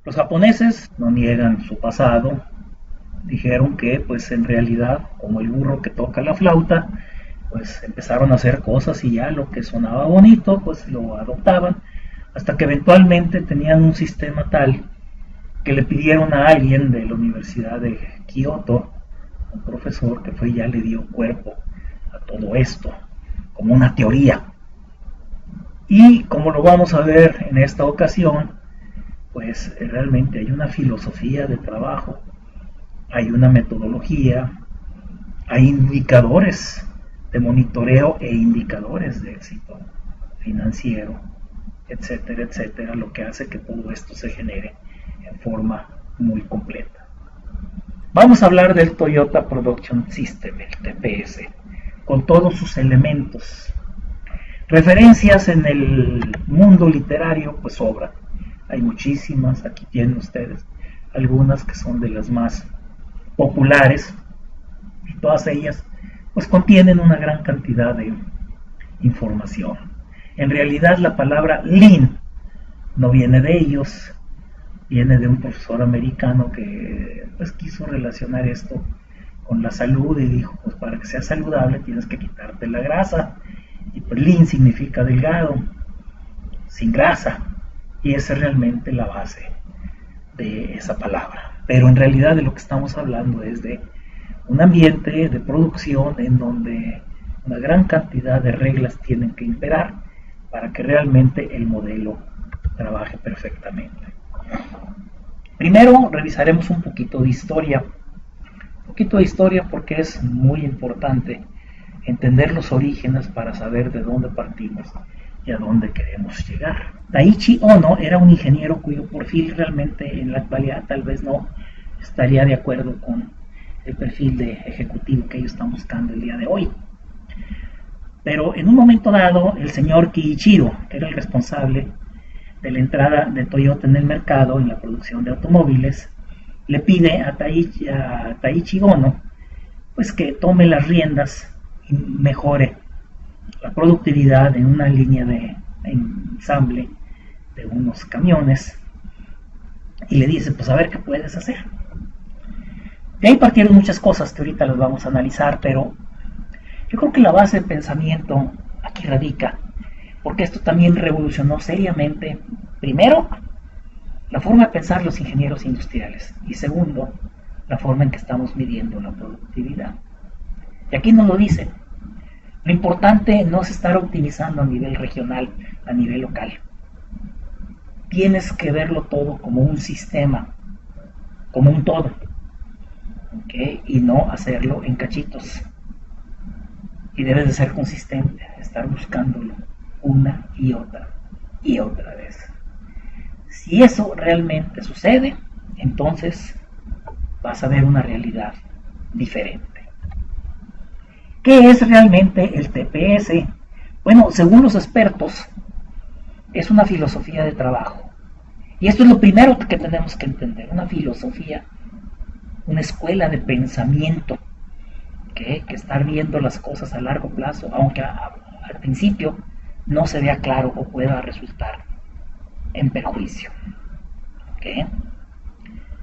Los japoneses no niegan su pasado, dijeron que pues en realidad como el burro que toca la flauta, pues empezaron a hacer cosas y ya lo que sonaba bonito pues lo adoptaban, hasta que eventualmente tenían un sistema tal que le pidieron a alguien de la Universidad de Kioto, un profesor que fue y ya le dio cuerpo a todo esto, como una teoría. Y como lo vamos a ver en esta ocasión, pues realmente hay una filosofía de trabajo, hay una metodología, hay indicadores de monitoreo e indicadores de éxito financiero, etcétera, etcétera, lo que hace que todo esto se genere en forma muy completa. Vamos a hablar del Toyota Production System, el TPS, con todos sus elementos. Referencias en el mundo literario pues sobran, hay muchísimas, aquí tienen ustedes algunas que son de las más populares y todas ellas pues contienen una gran cantidad de información. En realidad la palabra lean no viene de ellos, viene de un profesor americano que pues quiso relacionar esto con la salud y dijo, pues para que sea saludable tienes que quitarte la grasa, y pues lean significa delgado, sin grasa, y esa es realmente la base de esa palabra. Pero en realidad de lo que estamos hablando es de un ambiente de producción en donde una gran cantidad de reglas tienen que imperar para que realmente el modelo trabaje perfectamente. Primero revisaremos un poquito de historia. Porque es muy importante entender los orígenes para saber de dónde partimos y a dónde queremos llegar. Taiichi Ohno era un ingeniero cuyo perfil realmente en la actualidad tal vez no estaría de acuerdo con el perfil de ejecutivo que ellos están buscando el día de hoy. Pero en un momento dado, el señor Kiichiro, que era el responsable de la entrada de Toyota en el mercado, en la producción de automóviles, le pide a Taiichi Ohno pues que tome las riendas y mejore la productividad en una línea de ensamble de unos camiones, y le dice, pues a ver qué puedes hacer. De ahí partieron muchas cosas que ahorita las vamos a analizar, pero yo creo que la base de pensamiento aquí radica, porque esto también revolucionó seriamente, primero, la forma de pensar los ingenieros industriales, y segundo, la forma en que estamos midiendo la productividad. Y aquí nos lo dice, lo importante no es estar optimizando a nivel regional, a nivel local. Tienes que verlo todo como un sistema, como un todo, ¿okay? Y no hacerlo en cachitos. Y debes de ser consistente, estar buscándolo una y otra vez. Si eso realmente sucede, entonces vas a ver una realidad diferente. ¿Qué es realmente el TPS? Bueno, según los expertos, es una filosofía de trabajo. Y esto es lo primero que tenemos que entender, una filosofía, una escuela de pensamiento, que estar viendo las cosas a largo plazo, aunque al principio no se vea claro o pueda resultar en perjuicio. ¿Okay?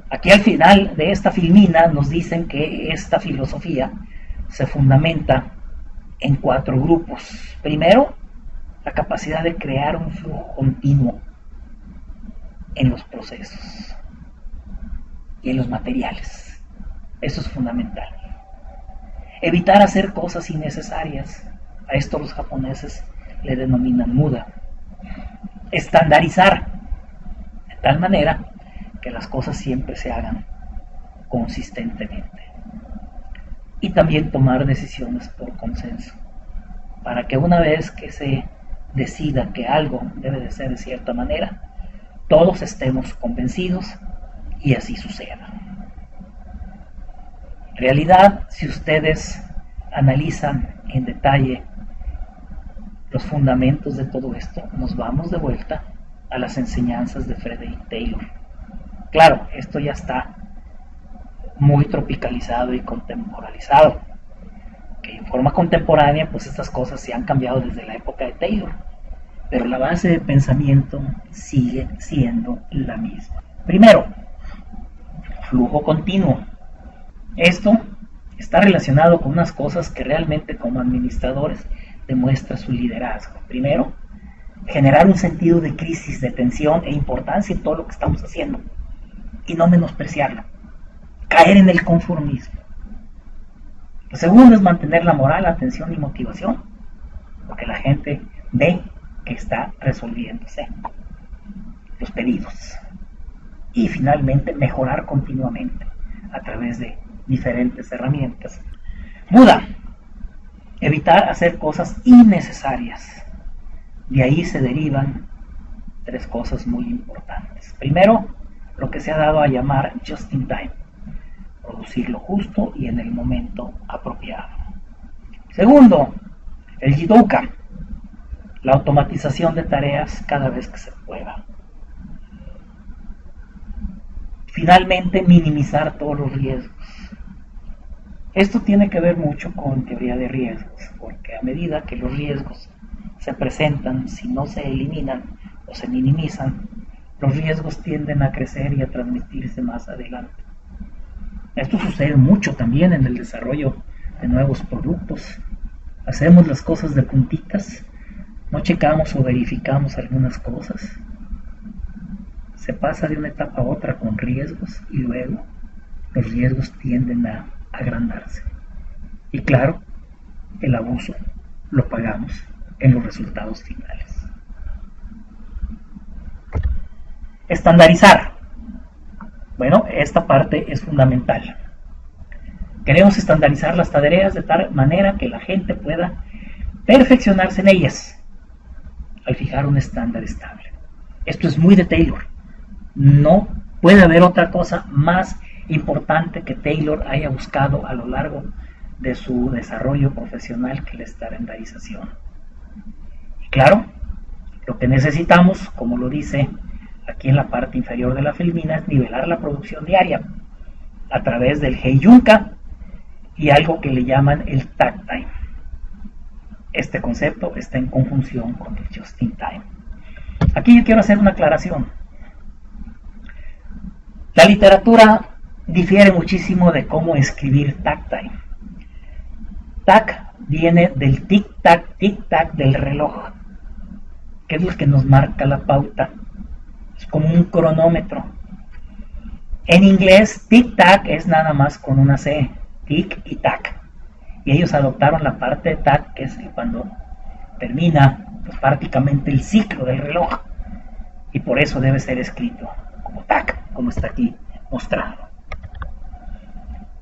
Aquí al final de esta filmina nos dicen que esta filosofía se fundamenta en 4 grupos. Primero, la capacidad de crear un flujo continuo en los procesos y en los materiales. Eso es fundamental. Evitar hacer cosas innecesarias. A esto los japoneses le denominan muda. Estandarizar de tal manera que las cosas siempre se hagan consistentemente. Y también tomar decisiones por consenso, para que una vez que se decida que algo debe de ser de cierta manera, todos estemos convencidos y así suceda. En realidad, si ustedes analizan en detalle los fundamentos de todo esto, nos vamos de vuelta a las enseñanzas de Frederick Taylor. Claro, esto ya está muy tropicalizado y contemporizado. Que en forma contemporánea, pues estas cosas se han cambiado desde la época de Taylor, pero la base de pensamiento sigue siendo la misma. Primero, flujo continuo. Esto está relacionado con unas cosas que realmente como administradores demuestra su liderazgo. Primero, generar un sentido de crisis, de tensión e importancia en todo lo que estamos haciendo y no menospreciarlo. Caer en el conformismo. Lo segundo es mantener la moral, atención y motivación, porque la gente ve que está resolviéndose los pedidos. Y finalmente, mejorar continuamente a través de diferentes herramientas. Buda, evitar hacer cosas innecesarias. De ahí se derivan tres cosas muy importantes. Primero, lo que se ha dado a llamar just in time, producir lo justo y en el momento apropiado. Segundo, el jidoka, la automatización de tareas cada vez que se pueda. Finalmente, minimizar todos los riesgos. Esto tiene que ver mucho con teoría de riesgos, porque a medida que los riesgos se presentan, si no se eliminan o se minimizan, los riesgos tienden a crecer y a transmitirse más adelante. Esto sucede mucho también en el desarrollo de nuevos productos. Hacemos las cosas de puntitas, no checamos o verificamos algunas cosas. Se pasa de una etapa a otra con riesgos y luego los riesgos tienden a agrandarse. Y claro, el abuso lo pagamos en los resultados finales. Estandarizar. Bueno, esta parte es fundamental. Queremos estandarizar las tareas de tal manera que la gente pueda perfeccionarse en ellas al fijar un estándar estable. Esto es muy de Taylor. No puede haber otra cosa más importante que Taylor haya buscado a lo largo de su desarrollo profesional que la estandarización. Y claro, lo que necesitamos, como lo dice aquí en la parte inferior de la filmina, es nivelar la producción diaria a través del Heijunka y algo que le llaman el takt time. Este concepto está en conjunción con el just in time. Aquí yo quiero hacer una aclaración. La literatura difiere muchísimo de cómo escribir takt time. Tac viene del tic-tac del reloj, que es lo que nos marca la pauta. Es como un cronómetro. En inglés, tic-tac es nada más con una C, tic y tac. Y ellos adoptaron la parte de tac, que es cuando termina pues, prácticamente el ciclo del reloj. Y por eso debe ser escrito como tac, como está aquí mostrado.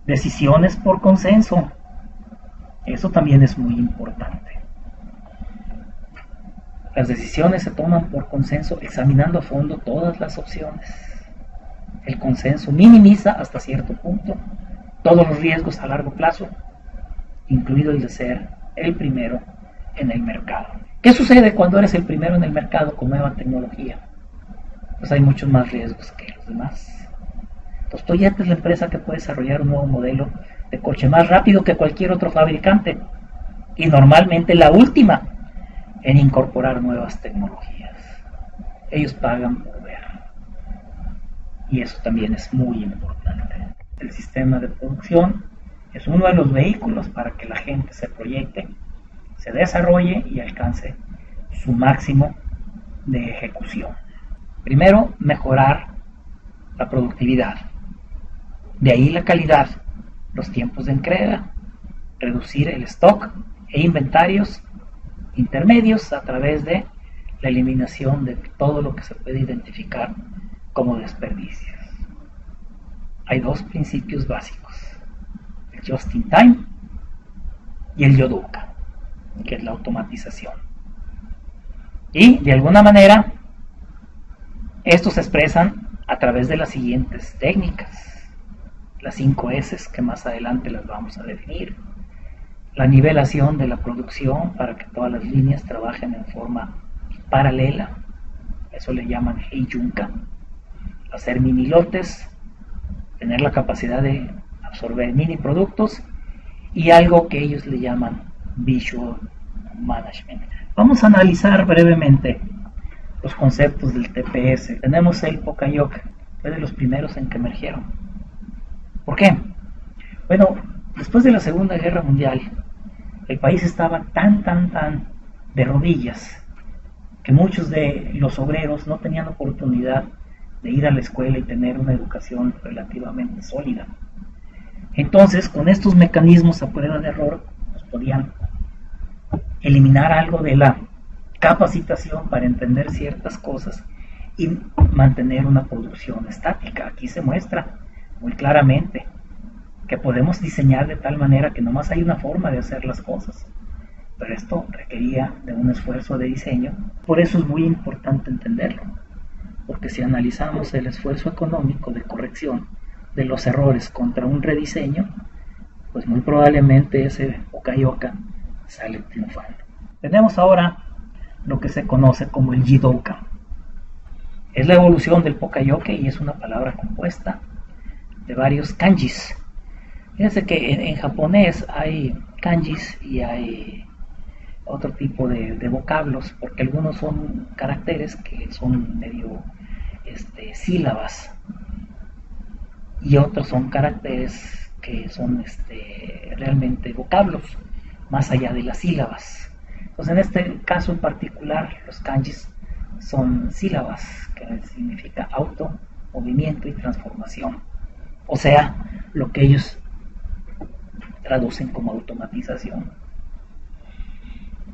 Decisiones por consenso. Eso también es muy importante. Las decisiones se toman por consenso examinando a fondo todas las opciones. El consenso minimiza hasta cierto punto todos los riesgos a largo plazo, incluido el de ser el primero en el mercado. ¿Qué sucede cuando eres el primero en el mercado con nueva tecnología? Pues hay muchos más riesgos que los demás. Entonces Toyota es la empresa que puede desarrollar un nuevo modelo de coche más rápido que cualquier otro fabricante y normalmente la última en incorporar nuevas tecnologías. Ellos pagan por ver y eso también es muy importante. El sistema de producción es uno de los vehículos para que la gente se proyecte, se desarrolle y alcance su máximo de ejecución. Primero, mejorar la productividad, de ahí la calidad, los tiempos de entrega, reducir el stock e inventarios intermedios a través de la eliminación de todo lo que se puede identificar como desperdicios. Hay dos principios básicos, el just in time y el yoduka, que es la automatización. Y de alguna manera estos se expresan a través de las siguientes técnicas. Las 5 S que más adelante las vamos a definir. La nivelación de la producción para que todas las líneas trabajen en forma paralela. Eso le llaman Heijunka. Hacer mini lotes, tener la capacidad de absorber mini productos y algo que ellos le llaman Visual Management. Vamos a analizar brevemente los conceptos del TPS. Tenemos el Pokayok, fue de los primeros en que emergieron. ¿Por qué? Bueno, después de la Segunda Guerra Mundial, el país estaba tan de rodillas que muchos de los obreros no tenían oportunidad de ir a la escuela y tener una educación relativamente sólida. Entonces, con estos mecanismos a prueba de error, pues podían eliminar algo de la capacitación para entender ciertas cosas y mantener una producción estática. Aquí se muestra muy claramente que podemos diseñar de tal manera que nomás hay una forma de hacer las cosas, pero esto requería de un esfuerzo de diseño. Por eso es muy importante entenderlo, porque si analizamos el esfuerzo económico de corrección de los errores contra un rediseño, pues muy probablemente ese Poka-Yoke sale triunfando. Tenemos ahora lo que se conoce como el Jidoka. Es la evolución del Poka-Yoke y es una palabra compuesta de varios kanjis. Fíjense que en japonés hay kanjis y hay otro tipo de vocablos, porque algunos son caracteres que son medio sílabas y otros son caracteres que son realmente vocablos más allá de las sílabas. Entonces en este caso en particular los kanjis son sílabas, que significa auto, movimiento y transformación, o sea, lo que ellos traducen como automatización.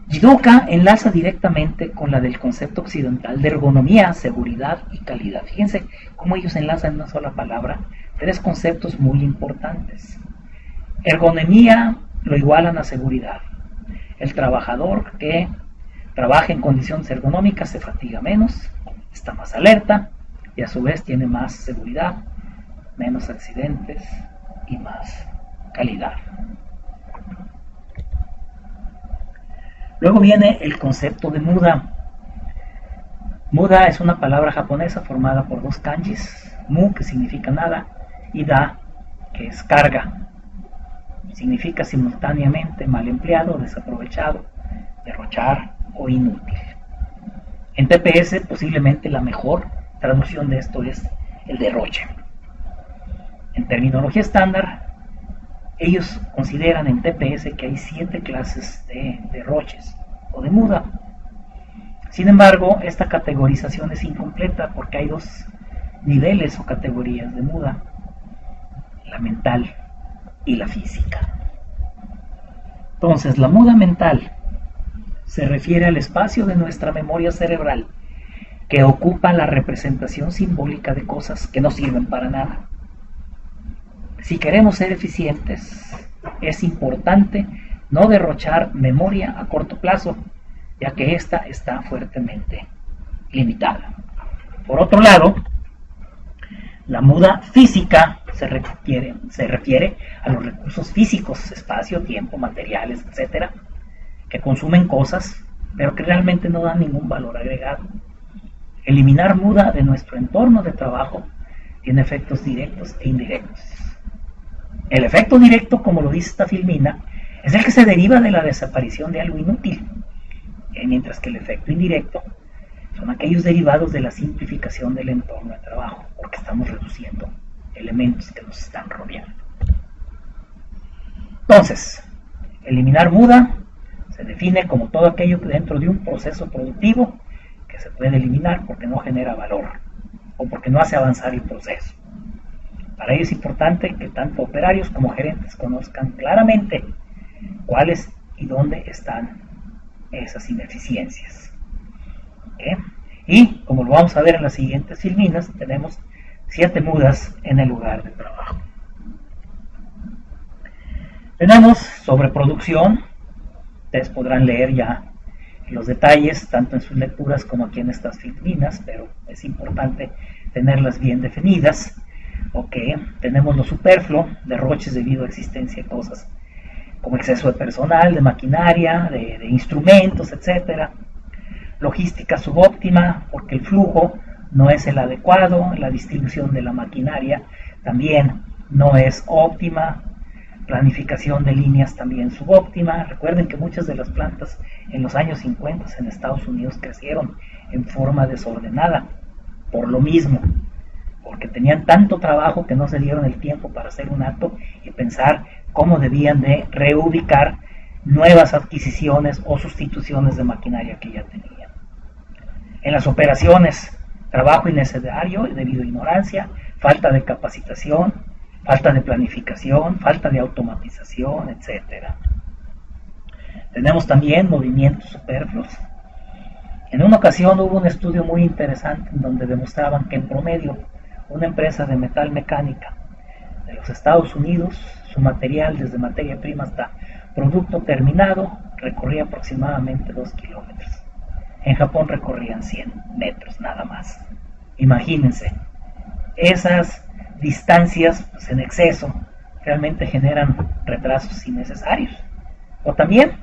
Jidoka enlaza directamente con la del concepto occidental de ergonomía, seguridad y calidad. Fíjense cómo ellos enlazan en una sola palabra tres conceptos muy importantes. Ergonomía lo igualan a seguridad. El trabajador que trabaja en condiciones ergonómicas se fatiga menos, está más alerta y a su vez tiene más seguridad, menos accidentes y más calidad. Luego viene el concepto de muda. Muda es una palabra japonesa formada por dos kanjis, mu, que significa nada, y da, que es carga. Significa simultáneamente mal empleado, desaprovechado, derrochar o inútil. En TPS posiblemente la mejor traducción de esto es el derroche. En terminología estándar, ellos consideran en TPS que hay 7 clases de derroches o de muda. Sin embargo, esta categorización es incompleta porque hay 2 niveles o categorías de muda: la mental y la física. Entonces, la muda mental se refiere al espacio de nuestra memoria cerebral que ocupa la representación simbólica de cosas que no sirven para nada. Si queremos ser eficientes, es importante no derrochar memoria a corto plazo, ya que ésta está fuertemente limitada. Por otro lado, la muda física se refiere a los recursos físicos, espacio, tiempo, materiales, etc., que consumen cosas, pero que realmente no dan ningún valor agregado. Eliminar muda de nuestro entorno de trabajo tiene efectos directos e indirectos. El efecto directo, como lo dice esta filmina, es el que se deriva de la desaparición de algo inútil, mientras que el efecto indirecto son aquellos derivados de la simplificación del entorno de trabajo, porque estamos reduciendo elementos que nos están rodeando. Entonces, eliminar muda se define como todo aquello que dentro de un proceso productivo que se puede eliminar porque no genera valor o porque no hace avanzar el proceso. Para ello es importante que tanto operarios como gerentes conozcan claramente cuáles y dónde están esas ineficiencias. Y como lo vamos a ver en las siguientes filminas, tenemos 7 mudas en el lugar de trabajo. Tenemos sobreproducción. Ustedes podrán leer ya los detalles tanto en sus lecturas como aquí en estas filminas, pero es importante tenerlas bien definidas. Tenemos lo superfluo, derroches debido a existencia de cosas como exceso de personal, de maquinaria, de instrumentos, etc. Logística subóptima, porque el flujo no es el adecuado, la distribución de la maquinaria también no es óptima, planificación de líneas también subóptima. Recuerden que muchas de las plantas en los años 50 en Estados Unidos crecieron en forma desordenada, por lo mismo, porque tenían tanto trabajo que no se dieron el tiempo para hacer un acto y pensar cómo debían de reubicar nuevas adquisiciones o sustituciones de maquinaria que ya tenían. En las operaciones, trabajo innecesario debido a ignorancia, falta de capacitación, falta de planificación, falta de automatización, etc. Tenemos también movimientos superfluos. En una ocasión hubo un estudio muy interesante en donde demostraban que en promedio una empresa de metal mecánica de los Estados Unidos, su material desde materia prima hasta producto terminado recorría aproximadamente 2 kilómetros. En Japón recorrían 100 metros nada más. Imagínense, esas distancias pues, en exceso realmente generan retrasos innecesarios. O también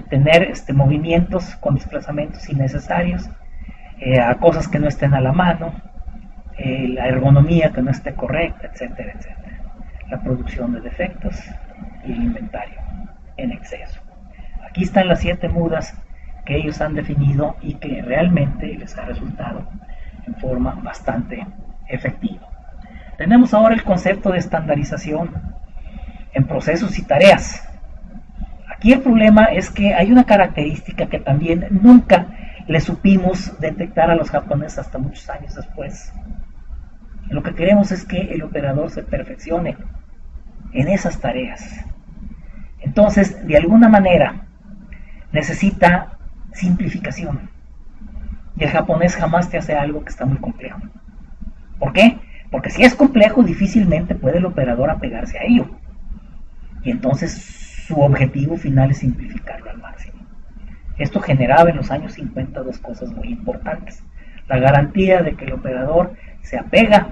tener movimientos con desplazamientos innecesarios, a cosas que no estén a la mano, la ergonomía que no esté correcta, etcétera, etcétera. La producción de defectos y el inventario en exceso. Aquí están las 7 mudas que ellos han definido y que realmente les ha resultado en forma bastante efectiva. Tenemos ahora el concepto de estandarización en procesos y tareas. Aquí el problema es que hay una característica que también nunca le supimos detectar a los japoneses hasta muchos años después. Lo que queremos es que el operador se perfeccione en esas tareas. Entonces, de alguna manera, necesita simplificación. Y el japonés jamás te hace algo que está muy complejo. ¿Por qué? Porque si es complejo, difícilmente puede el operador apegarse a ello. Y entonces su objetivo final es simplificarlo al máximo. Esto generaba en los años 50 dos cosas muy importantes. La garantía de que el operador se apega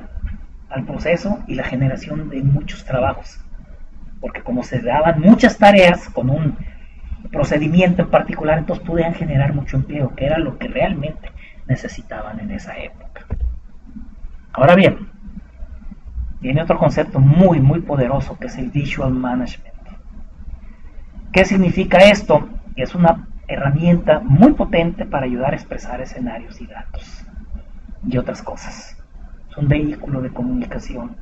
al proceso y la generación de muchos trabajos. Porque como se daban muchas tareas con un procedimiento en particular, entonces podían generar mucho empleo, que era lo que realmente necesitaban en esa época. Ahora bien, viene otro concepto muy poderoso que es el Visual Management. ¿Qué significa esto? Es una herramienta muy potente para ayudar a expresar escenarios y datos y otras cosas. Es un vehículo de comunicación.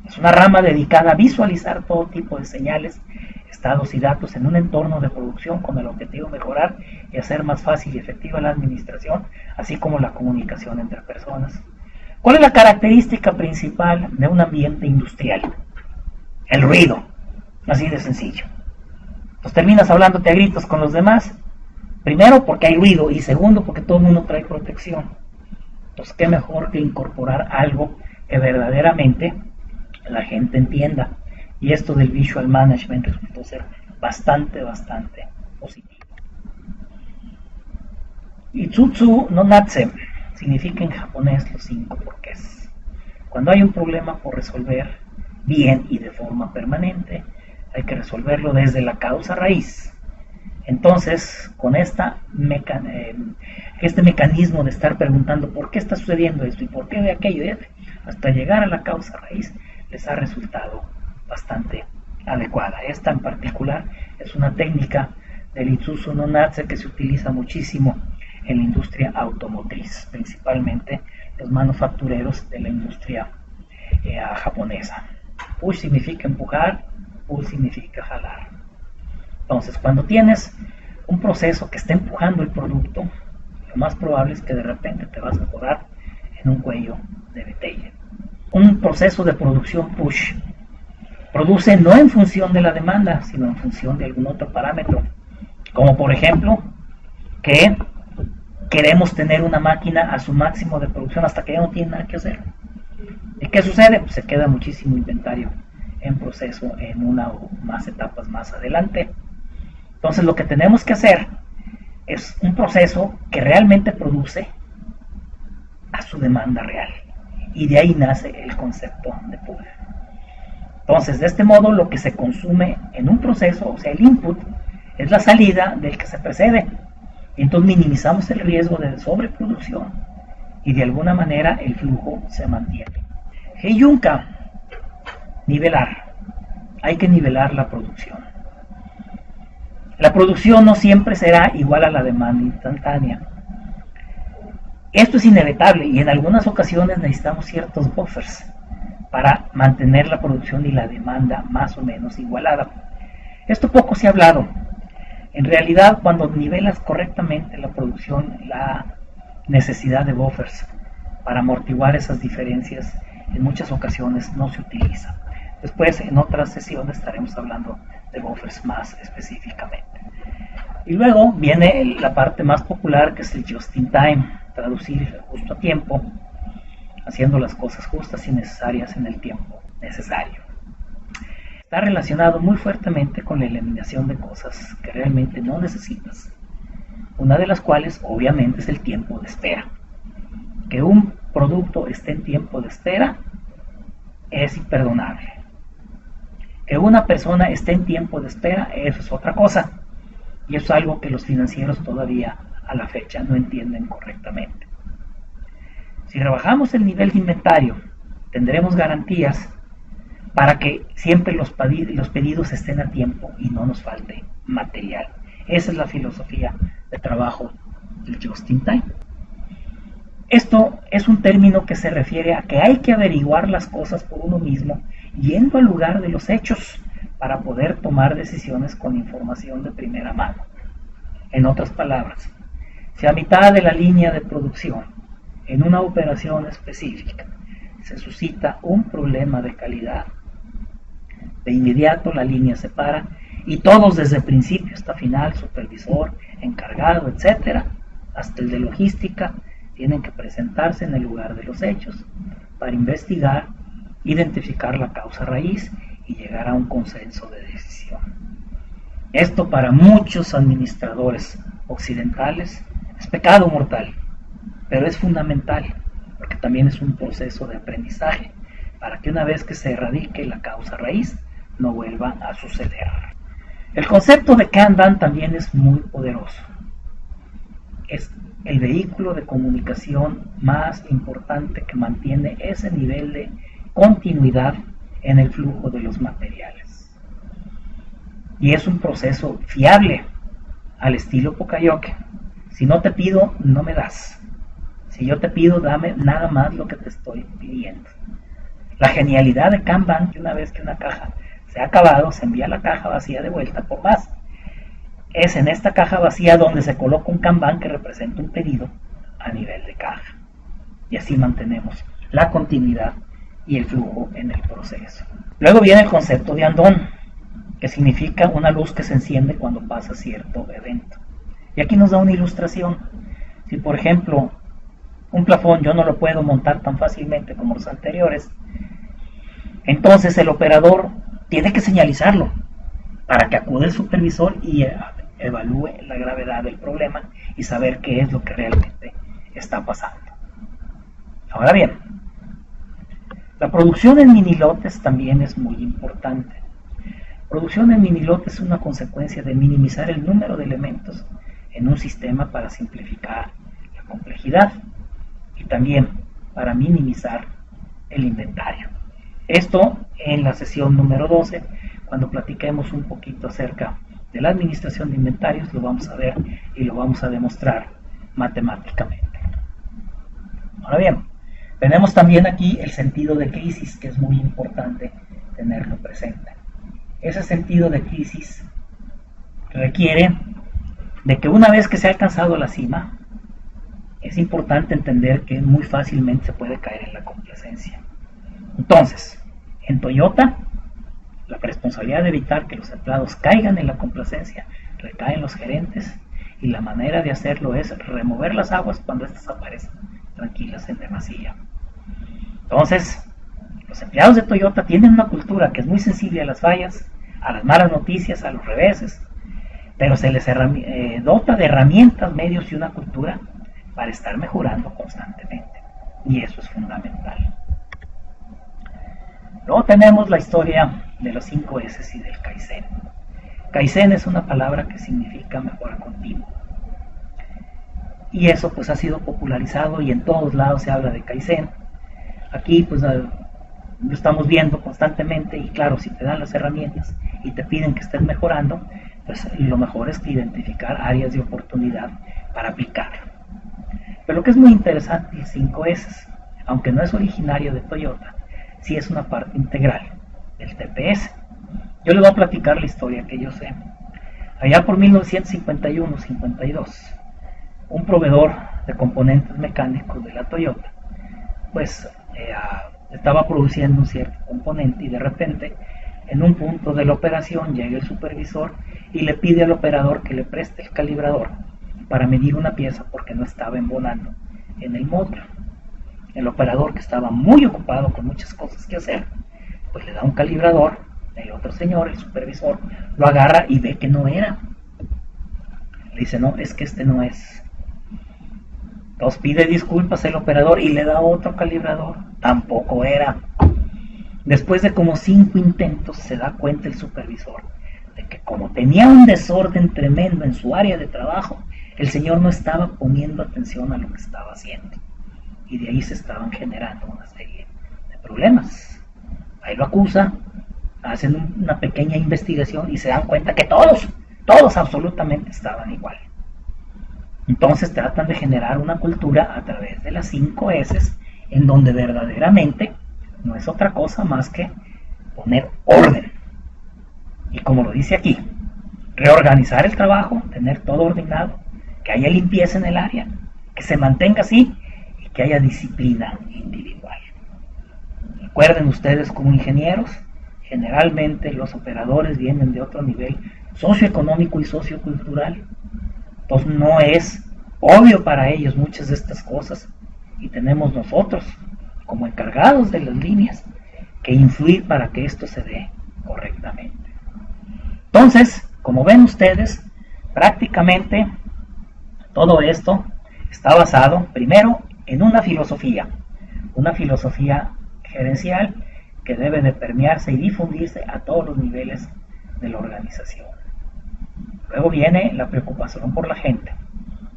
Es una rama dedicada a visualizar todo tipo de señales, estados y datos en un entorno de producción con el objetivo de mejorar y hacer más fácil y efectiva la administración, así como la comunicación entre personas. ¿Cuál es la característica principal de un ambiente industrial? El ruido, así de sencillo. Pues terminas hablándote a gritos con los demás, primero porque hay ruido y segundo porque todo el mundo trae protección. Pues qué mejor que incorporar algo que verdaderamente la gente entienda. Y esto del Visual Management resultó ser bastante positivo. Itsutsu no Natse significa en japonés los 5 porqués. Cuando hay un problema por resolver bien y de forma permanente, hay que resolverlo desde la causa raíz. Entonces, con este mecanismo de estar preguntando por qué está sucediendo esto y por qué de aquello, hasta llegar a la causa raíz, les ha resultado bastante adecuada. Esta en particular es una técnica del Itsutsu no Natse que se utiliza muchísimo en la industria automotriz, principalmente los manufactureros de la industria japonesa. Push significa empujar, pull significa jalar. Entonces, cuando tienes un proceso que está empujando el producto, lo más probable es que de repente te vas a atorar en un cuello de botella. Un proceso de producción push produce no en función de la demanda, sino en función de algún otro parámetro, como por ejemplo que queremos tener una máquina a su máximo de producción hasta que ya no tiene nada que hacer. ¿Y qué sucede? Pues se queda muchísimo inventario en proceso en una o más etapas más adelante. Entonces lo que tenemos que hacer es un proceso que realmente produce a su demanda real. Y de ahí nace el concepto de pool. Entonces, de este modo, lo que se consume en un proceso, o sea, el input, es la salida del que se precede. Y entonces minimizamos el riesgo de sobreproducción y de alguna manera el flujo se mantiene. Heiyunka, nivelar. Hay que nivelar la producción. La producción no siempre será igual a la demanda instantánea. Esto es inevitable y en algunas ocasiones necesitamos ciertos buffers para mantener la producción y la demanda más o menos igualada. Esto poco se ha hablado. En realidad, cuando nivelas correctamente la producción, la necesidad de buffers para amortiguar esas diferencias en muchas ocasiones no se utiliza. Después, en otras sesiones, estaremos hablando de buffers más específicamente. Y luego viene la parte más popular, que es el just in time, traducir justo a tiempo, haciendo las cosas justas y necesarias en el tiempo necesario. Está relacionado muy fuertemente con la eliminación de cosas que realmente no necesitas, una de las cuales obviamente es el tiempo de espera. Que un producto esté en tiempo de espera es imperdonable. Que una persona esté en tiempo de espera, eso es otra cosa. Y eso es algo que los financieros todavía a la fecha no entienden correctamente. Si rebajamos el nivel de inventario, tendremos garantías para que siempre los pedidos estén a tiempo y no nos falte material. Esa es la filosofía de trabajo del just in time. Esto es un término que se refiere a que hay que averiguar las cosas por uno mismo, yendo al lugar de los hechos, para poder tomar decisiones con información de primera mano. En otras palabras, si a mitad de la línea de producción, en una operación específica, se suscita un problema de calidad, de inmediato la línea se para y todos desde el principio hasta final, supervisor, encargado, etcétera, hasta el de logística, tienen que presentarse en el lugar de los hechos para investigar, identificar la causa raíz y llegar a un consenso de decisión. Esto para muchos administradores occidentales es pecado mortal, pero es fundamental porque también es un proceso de aprendizaje para que una vez que se erradique la causa raíz no vuelva a suceder. El concepto de Kanban también es muy poderoso. Es el vehículo de comunicación más importante que mantiene ese nivel de continuidad en el flujo de los materiales. Y es un proceso fiable, al estilo Poka-yoke. Si no te pido, no me das. Si yo te pido, dame nada más lo que te estoy pidiendo. La genialidad de Kanban, que una vez que una caja se ha acabado, se envía la caja vacía de vuelta por más. Es en esta caja vacía donde se coloca un Kanban que representa un pedido a nivel de caja. Y así mantenemos la continuidad y el flujo en el proceso. Luego viene el concepto de andón, que significa una luz que se enciende cuando pasa cierto evento. Y aquí nos da una ilustración. Si por ejemplo un plafón yo no lo puedo montar tan fácilmente como los anteriores, entonces el operador tiene que señalizarlo para que acude el supervisor y evalúe la gravedad del problema y saber qué es lo que realmente está pasando. Ahora bien, la producción en mini lotes también es muy importante. Producción en mini lotes es una consecuencia de minimizar el número de elementos en un sistema para simplificar la complejidad y también para minimizar el inventario. Esto en la sesión número 12, cuando platiquemos un poquito acerca de la administración de inventarios, lo vamos a ver y lo vamos a demostrar matemáticamente. Ahora bien, tenemos también aquí el sentido de crisis, que es muy importante tenerlo presente. Ese sentido de crisis requiere de que una vez que se ha alcanzado la cima, es importante entender que muy fácilmente se puede caer en la complacencia. Entonces, en Toyota, la responsabilidad de evitar que los empleados caigan en la complacencia recae en los gerentes y la manera de hacerlo es remover las aguas cuando éstas aparecen tranquilas en demasía. Entonces, los empleados de Toyota tienen una cultura que es muy sensible a las fallas, a las malas noticias, a los reveses, pero se les dota de herramientas, medios y una cultura para estar mejorando constantemente. Y eso es fundamental. Luego tenemos la historia de los 5 S y del Kaizen. Kaizen es una palabra que significa mejora continua. Y eso pues ha sido popularizado y en todos lados se habla de Kaizen. Aquí pues lo estamos viendo constantemente y claro, si te dan las herramientas y te piden que estés mejorando, pues lo mejor es identificar áreas de oportunidad para aplicarlo. Pero lo que es muy interesante, el 5S, aunque no es originario de Toyota, sí es una parte integral del TPS. Yo les voy a platicar la historia que yo sé. Allá por 1951-52, un proveedor de componentes mecánicos de la Toyota, pues estaba produciendo un cierto componente y de repente en un punto de la operación llega el supervisor y le pide al operador que le preste el calibrador para medir una pieza porque no estaba embonando en el módulo. El operador, que estaba muy ocupado con muchas cosas que hacer, pues le da un calibrador. El otro señor, el supervisor, lo agarra y ve que no era. Le dice, no, es que este no es. Entonces pide disculpas el operador y le da otro calibrador. Tampoco era. Después de como 5 intentos se da cuenta el supervisor de que como tenía un desorden tremendo en su área de trabajo, el señor no estaba poniendo atención a lo que estaba haciendo. Y de ahí se estaban generando una serie de problemas. Ahí lo acusa, hacen una pequeña investigación y se dan cuenta que todos absolutamente estaban igual. Entonces tratan de generar una cultura a través de las 5 S, en donde verdaderamente no es otra cosa más que poner orden. Y como lo dice aquí, reorganizar el trabajo, tener todo ordenado, que haya limpieza en el área, que se mantenga así y que haya disciplina individual. Recuerden ustedes, como ingenieros, generalmente los operadores vienen de otro nivel socioeconómico y sociocultural. Entonces no es obvio para ellos muchas de estas cosas y tenemos nosotros, como encargados de las líneas, que influir para que esto se dé correctamente. Entonces, como ven ustedes, prácticamente todo esto está basado primero en una filosofía gerencial que debe de permearse y difundirse a todos los niveles de la organización. Luego viene la preocupación por la gente,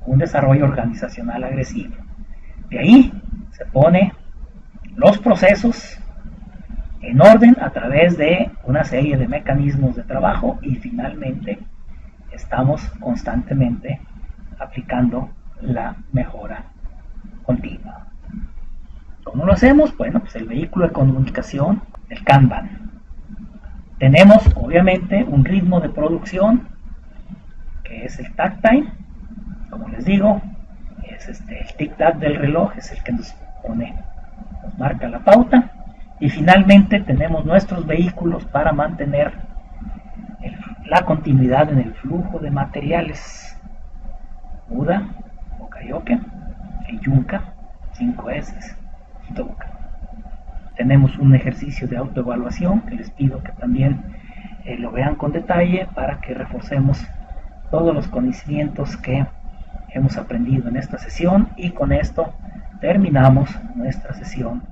un desarrollo organizacional agresivo. De ahí se pone los procesos en orden a través de una serie de mecanismos de trabajo y finalmente estamos constantemente aplicando la mejora continua. ¿Cómo lo hacemos? Bueno, pues el vehículo de comunicación, el Kanban. Tenemos obviamente un ritmo de producción que es el takt time, como les digo, es el tic-tac del reloj, es el que nos marca la pauta. Y finalmente tenemos nuestros vehículos para mantener la continuidad en el flujo de materiales. Buda, Okayoke, Yunka, 5S, Hitobuka. Tenemos un ejercicio de autoevaluación que les pido que también lo vean con detalle para que reforcemos todos los conocimientos que hemos aprendido en esta sesión, y con esto terminamos nuestra sesión.